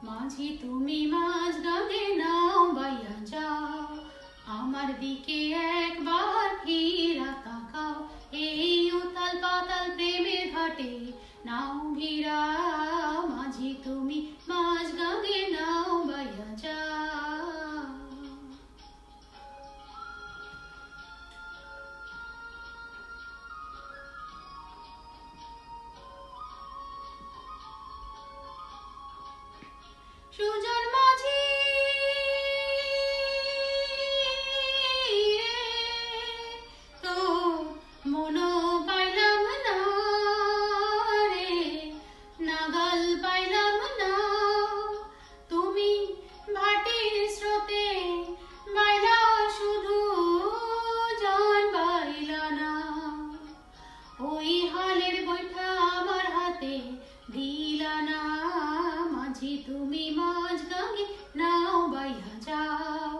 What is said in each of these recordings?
মাঝি তুমি মাঝ গাঙ্গে নাও বাইয়া যাও, আমার দিকে একবার ফিরা তাকাও। এই উতাল পাতাল প্রেমের ঘাটে নাও ভিড়া, মাঝি তুমি মাঝ গাঙ্গে নাও বাইয়া যাও। সুজন মাঝি তো মনো পাইলাম না রে, নাগাল পাইলাম না। তুমি ভাটির স্রোতে বাইলা শুধু, জন বাইলা না। ওই হালের বৈঠা আমার হাতে দিলা না, মাঝি তুমি মাঝ গাঙ্গে নাও বাইয়া যাও।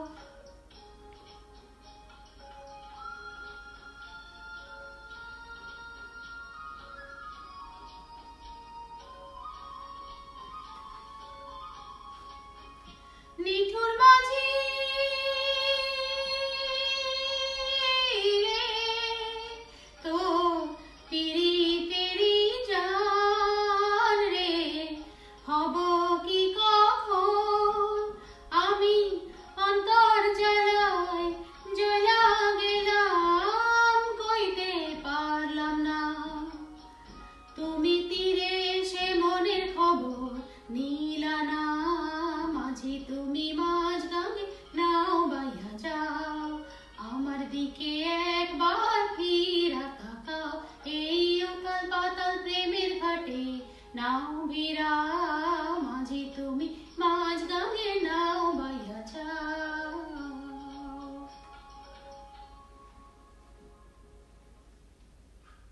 নিঠুর মাঝি